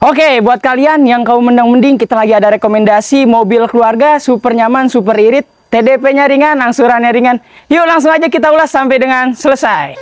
Oke, buat kalian yang kaum mending kita lagi ada rekomendasi mobil keluarga super nyaman, super irit, TDP-nya ringan, angsurannya ringan. Yuk langsung aja kita ulas sampai dengan selesai.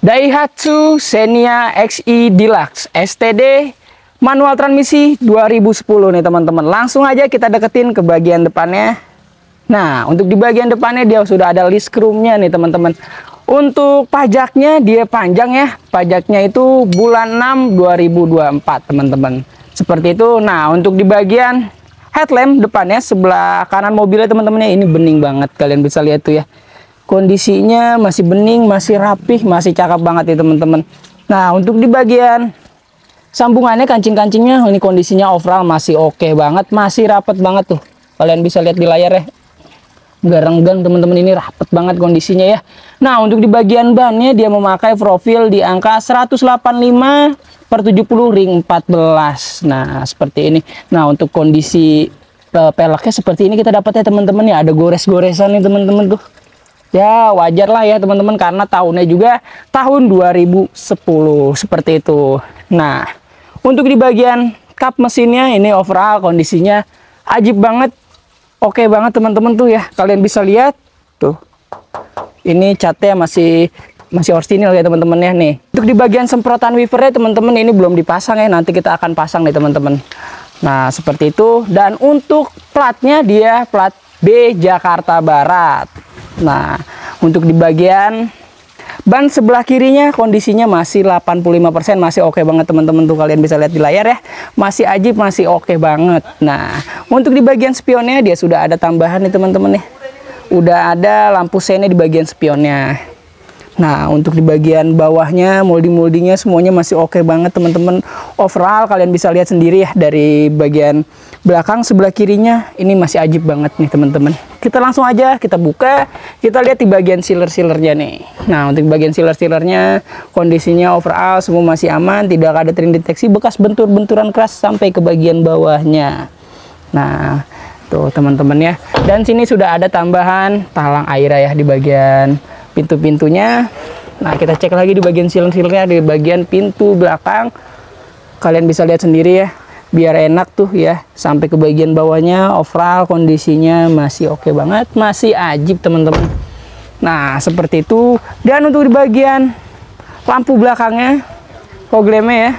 Daihatsu Xenia XE Deluxe STD manual transmisi 2010 nih teman-teman. Langsung aja kita deketin ke bagian depannya. Nah, untuk di bagian depannya dia sudah ada list chrome-nya nih teman-teman. Untuk pajaknya dia panjang ya. Pajaknya itu bulan 6 2024 teman-teman. Seperti itu. Nah, untuk di bagian headlamp depannya sebelah kanan mobilnya teman-temannya ini bening banget. Kalian bisa lihat tuh ya. Kondisinya masih bening, masih rapih, masih cakep banget ya teman-teman. Nah, untuk di bagian sambungannya, kancing-kancingnya ini kondisinya overall masih oke banget, masih rapet banget tuh. Kalian bisa lihat di layar ya. Nggak renggang teman-teman, ini rapet banget kondisinya ya. Nah, untuk di bagian bannya dia memakai profil di angka 185/70 ring 14. Nah, seperti ini. Nah, untuk kondisi peleknya seperti ini kita dapat ya teman-teman ya. Ada gores-goresan nih teman-teman tuh. Ya wajar lah ya teman-teman karena tahunnya juga tahun 2010 seperti itu. Nah, untuk di bagian kap mesinnya ini overall kondisinya ajib banget. Oke banget teman-teman tuh ya. Kalian bisa lihat tuh. Ini catnya masih orisinil ya teman-teman ya nih. Untuk di bagian semprotan wipernya teman-teman ini belum dipasang ya. Nanti kita akan pasang nih teman-teman. Nah, seperti itu. Dan untuk platnya dia plat B Jakarta Barat. Nah, untuk di bagian ban sebelah kirinya kondisinya masih 85%, masih oke banget teman-teman tuh, kalian bisa lihat di layar ya. Masih ajib, masih oke banget. Nah, untuk di bagian spionnya dia sudah ada tambahan nih teman-teman nih. Udah ada lampu senya di bagian spionnya. Nah, untuk di bagian bawahnya molding-moldingnya semuanya masih oke banget teman-teman. Overall kalian bisa lihat sendiri ya dari bagian belakang sebelah kirinya ini masih ajib banget nih teman-teman. Kita langsung aja kita buka, kita lihat di bagian sealer-sealernya nih. Nah, untuk bagian sealer-sealernya kondisinya overall semua masih aman, tidak ada terdeteksi bekas bentur-benturan keras sampai ke bagian bawahnya. Nah, tuh teman-teman ya. Dan sini sudah ada tambahan talang air ya di bagian pintu-pintunya. Nah, kita cek lagi di bagian sealer-sealernya di bagian pintu belakang. Kalian bisa lihat sendiri ya. Biar enak tuh ya, sampai ke bagian bawahnya overall kondisinya masih oke banget, masih ajib teman-teman. Nah, seperti itu. Dan untuk di bagian lampu belakangnya fog lamp-nya ya.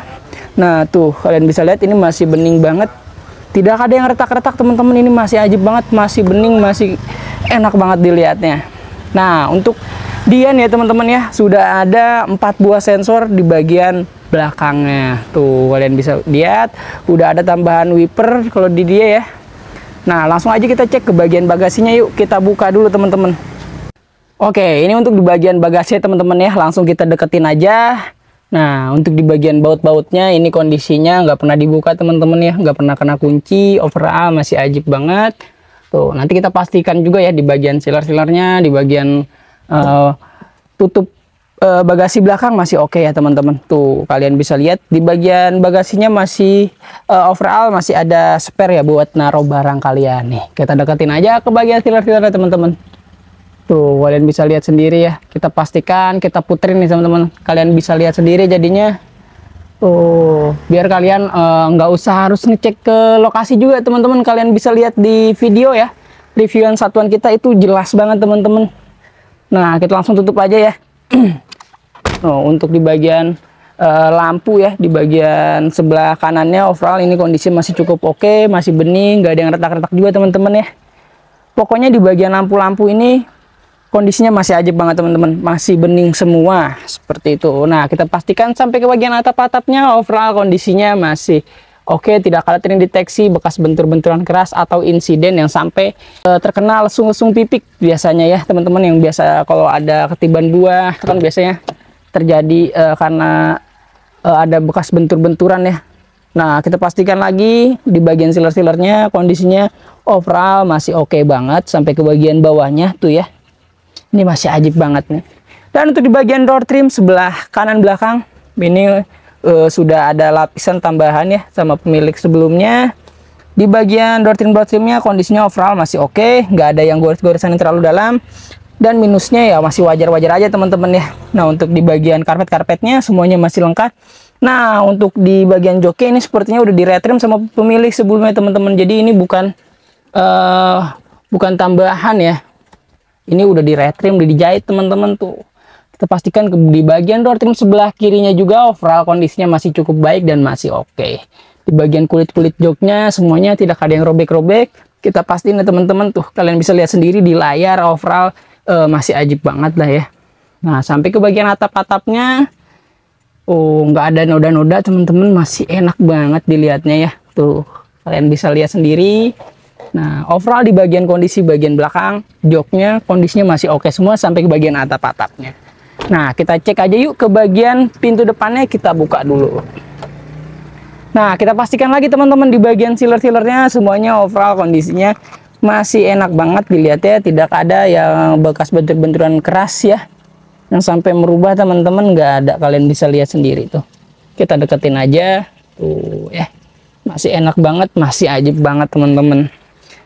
Nah, tuh kalian bisa lihat ini masih bening banget. Tidak ada yang retak-retak teman-teman, ini masih ajib banget, masih bening, masih enak banget dilihatnya. Nah, untuk dia nih ya teman-teman ya, sudah ada 4 buah sensor di bagian belakangnya. Tuh kalian bisa lihat udah ada tambahan wiper kalau di dia ya. Nah, langsung aja kita cek ke bagian bagasinya yuk. Kita buka dulu teman-teman. Oke, ini untuk di bagian bagasi teman-teman ya, langsung kita deketin aja. Nah, untuk di bagian baut-bautnya ini kondisinya nggak pernah dibuka teman-teman ya, nggak pernah kena kunci, overall masih ajib banget. Tuh, nanti kita pastikan juga ya di bagian sealer-sealernya, di bagian tutup bagasi belakang masih oke ya teman-teman. Tuh kalian bisa lihat di bagian bagasinya masih overall masih ada spare ya buat naruh barang kalian nih. Kita deketin aja ke bagian sealer-sealernya teman-teman. Tuh kalian bisa lihat sendiri ya. Kita pastikan, kita puterin nih teman-teman. Kalian bisa lihat sendiri jadinya. Tuh biar kalian nggak usah harus ngecek ke lokasi juga teman-teman. Kalian bisa lihat di video ya. Reviewan satuan kita itu jelas banget teman-teman. Nah, kita langsung tutup aja ya. Oh, untuk di bagian lampu ya, di bagian sebelah kanannya overall ini kondisi masih cukup oke, masih bening, nggak ada yang retak-retak juga teman-teman ya. Pokoknya di bagian lampu-lampu ini kondisinya masih ajib banget teman-teman, masih bening semua seperti itu. Nah, kita pastikan sampai ke bagian atap-atapnya overall kondisinya masih oke, tidak ada terdeteksi bekas bentur-benturan keras atau insiden yang sampai terkena lesung-lesung pipik biasanya ya teman-teman, yang biasa kalau ada ketiban buah kan biasanya terjadi karena ada bekas bentur-benturan ya. Nah, kita pastikan lagi di bagian sealer-sealernya kondisinya overall masih oke banget sampai ke bagian bawahnya tuh ya. Ini masih ajib banget nih. Dan untuk di bagian door trim sebelah kanan belakang ini sudah ada lapisan tambahan ya sama pemilik sebelumnya. Di bagian door trimnya kondisinya overall masih oke, nggak ada yang gores-goresan yang terlalu dalam. Dan minusnya ya masih wajar-wajar aja teman-teman ya. Nah, untuk di bagian karpet-karpetnya semuanya masih lengkap. Nah, untuk di bagian joki ini sepertinya udah di retrim sama pemilik sebelumnya teman-teman. Jadi ini bukan tambahan ya. Ini udah di retrim, udah dijahit teman-teman tuh. Kita pastikan di bagian door trim sebelah kirinya juga overall kondisinya masih cukup baik dan masih oke. Di bagian kulit-kulit joknya semuanya tidak ada yang robek-robek. Kita pastiin ya teman-teman tuh, kalian bisa lihat sendiri di layar overall masih ajib banget lah ya. Nah, sampai ke bagian atap-atapnya nggak ada noda-noda teman-teman, masih enak banget dilihatnya ya. Tuh, kalian bisa lihat sendiri. Nah, overall di bagian kondisi bagian belakang joknya kondisinya masih oke semua sampai ke bagian atap-atapnya. Nah, kita cek aja yuk ke bagian pintu depannya, kita buka dulu. Nah, kita pastikan lagi teman-teman di bagian sealer-sealernya semuanya overall kondisinya masih enak banget dilihatnya, tidak ada yang bekas bentur-benturan keras ya yang sampai merubah teman-teman, nggak ada, kalian bisa lihat sendiri tuh. Kita deketin aja tuh ya, masih enak banget, masih ajib banget teman-teman.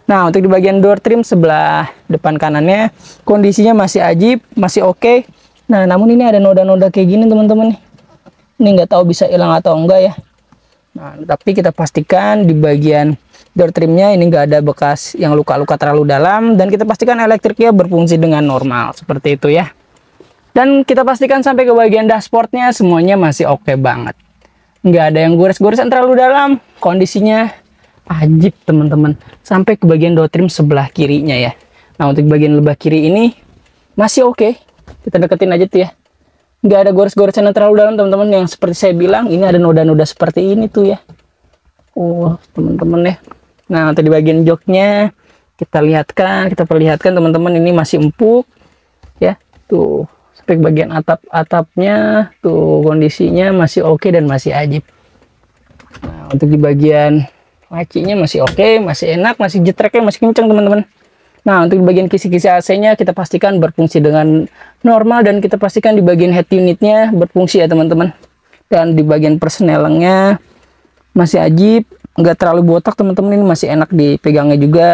Nah, untuk di bagian door trim sebelah depan kanannya kondisinya masih ajib, masih oke. Nah, namun ini ada noda-noda kayak gini teman-teman nih. Ini nggak tahu bisa hilang atau enggak ya. Nah, tapi kita pastikan di bagian door trimnya ini nggak ada bekas yang luka-luka terlalu dalam, dan kita pastikan elektriknya berfungsi dengan normal seperti itu ya. Dan kita pastikan sampai ke bagian dashboardnya semuanya masih oke banget, nggak ada yang gores-goresan terlalu dalam, kondisinya ajib teman-teman. Sampai ke bagian door trim sebelah kirinya ya. Nah, untuk bagian lebah kiri ini masih oke. Kita deketin aja tuh ya, nggak ada gores-goresan yang terlalu dalam teman-teman, yang seperti saya bilang ini ada noda-noda seperti ini tuh ya. Teman-teman ya. Nah, untuk di bagian joknya kita perlihatkan teman-teman, ini masih empuk ya. Tuh, sampai bagian atap-atapnya tuh kondisinya masih oke dan masih ajib. Nah, untuk di bagian lacinya masih oke, masih enak, masih jetreknya masih kencang teman-teman. Nah, untuk di bagian kisi-kisi AC-nya kita pastikan berfungsi dengan normal, dan kita pastikan di bagian head unitnya berfungsi ya teman-teman. Dan di bagian persnelengnya masih ajib, nggak terlalu botak teman-teman, ini masih enak dipegangnya juga.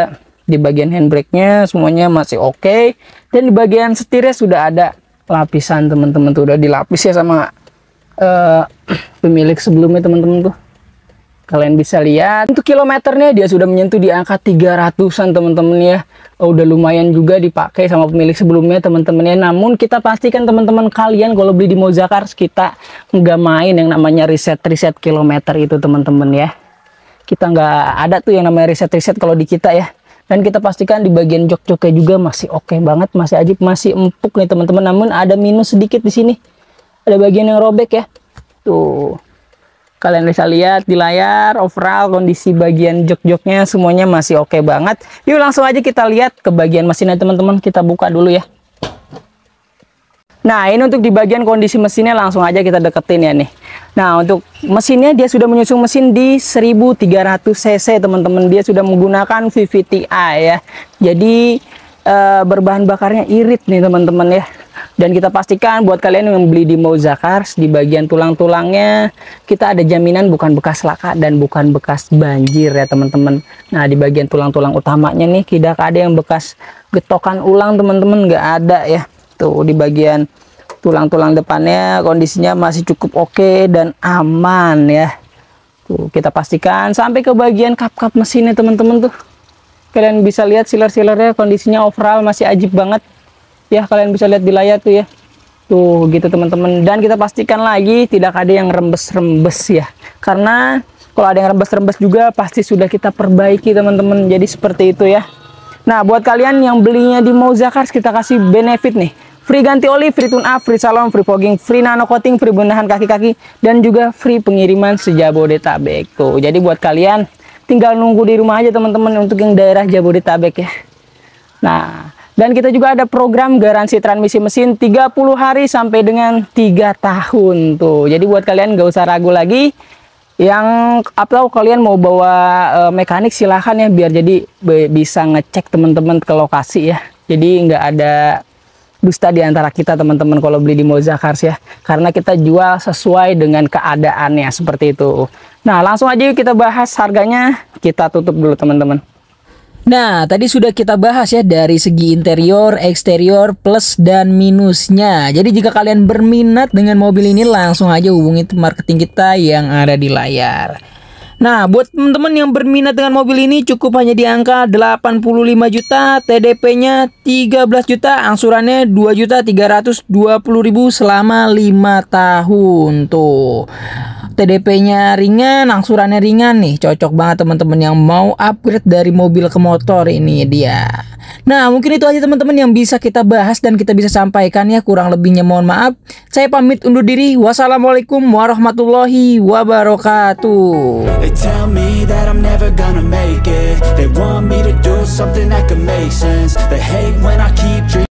Di bagian handbrake-nya semuanya masih oke, dan di bagian setirnya sudah ada lapisan teman-teman tuh, udah dilapis ya sama pemilik sebelumnya teman-teman tuh. Kalian bisa lihat untuk kilometernya dia sudah menyentuh di angka 300-an teman-teman ya. Udah lumayan juga dipakai sama pemilik sebelumnya teman-teman ya. Namun kita pastikan teman-teman kalian kalau beli di Mozakars kita nggak main yang namanya riset kilometer itu teman-teman ya. Kita nggak ada tuh yang namanya riset kalau di kita ya. Dan kita pastikan di bagian jok-joknya juga masih oke banget, masih ajib, masih empuk nih teman-teman. Namun ada minus sedikit di sini, ada bagian yang robek ya. Tuh, kalian bisa lihat di layar overall kondisi bagian jok-joknya semuanya masih oke banget. Yuk langsung aja kita lihat ke bagian mesinnya teman-teman, kita buka dulu ya. Nah, ini untuk di bagian kondisi mesinnya langsung aja kita deketin ya nih. Nah, untuk mesinnya dia sudah menyusung mesin di 1300 cc teman-teman. Dia sudah menggunakan VVT-i ya. Jadi berbahan bakarnya irit nih teman-teman ya. Dan kita pastikan buat kalian yang beli di Mozakars, di bagian tulang-tulangnya kita ada jaminan bukan bekas laka dan bukan bekas banjir ya teman-teman. Nah, di bagian tulang-tulang utamanya nih tidak ada yang bekas getokan ulang teman-teman, nggak ada ya. Tuh, di bagian tulang-tulang depannya kondisinya masih cukup oke dan aman ya. Tuh, kita pastikan sampai ke bagian kap-kap mesinnya teman-teman tuh. Kalian bisa lihat sealer-sealernya kondisinya overall masih ajib banget. Ya, kalian bisa lihat di layar tuh ya. Tuh, gitu teman-teman. Dan kita pastikan lagi tidak ada yang rembes-rembes ya. Karena kalau ada yang rembes-rembes juga pasti sudah kita perbaiki teman-teman. Jadi seperti itu ya. Nah, buat kalian yang belinya di Moza Cars, kita kasih benefit nih. Free ganti oli, free tune up, free salon, free fogging, free nano coating, free benahan kaki-kaki, dan juga free pengiriman se-Jabodetabek tuh. Jadi buat kalian tinggal nunggu di rumah aja teman-teman untuk yang daerah Jabodetabek ya. Nah, dan kita juga ada program garansi transmisi mesin 30 hari sampai dengan 3 tahun tuh. Jadi buat kalian nggak usah ragu lagi. Yang atau kalian mau bawa mekanik silahkan ya, biar jadi bisa ngecek teman-teman ke lokasi ya. Jadi nggak ada dusta di antara kita teman-teman kalau beli di Moza Cars ya. Karena kita jual sesuai dengan keadaannya seperti itu. Nah, langsung aja yuk kita bahas harganya. Kita tutup dulu teman-teman. Nah, tadi sudah kita bahas ya dari segi interior, eksterior, plus dan minusnya. Jadi jika kalian berminat dengan mobil ini, langsung aja hubungi marketing kita yang ada di layar. Nah, buat teman-teman yang berminat dengan mobil ini, cukup hanya di angka 85 juta, TDP-nya 13 juta, angsurannya 2.320.000 selama 5 tahun tuh. TDP-nya ringan, angsurannya ringan nih, cocok banget teman-teman yang mau upgrade dari mobil ke motor, ini dia. Nah, mungkin itu aja teman-teman yang bisa kita bahas dan kita bisa sampaikan ya, kurang lebihnya mohon maaf. Saya pamit undur diri. Wassalamualaikum warahmatullahi wabarakatuh. They tell me that I'm never gonna make it. They want me to do something that could make sense. They hate when I keep dreaming.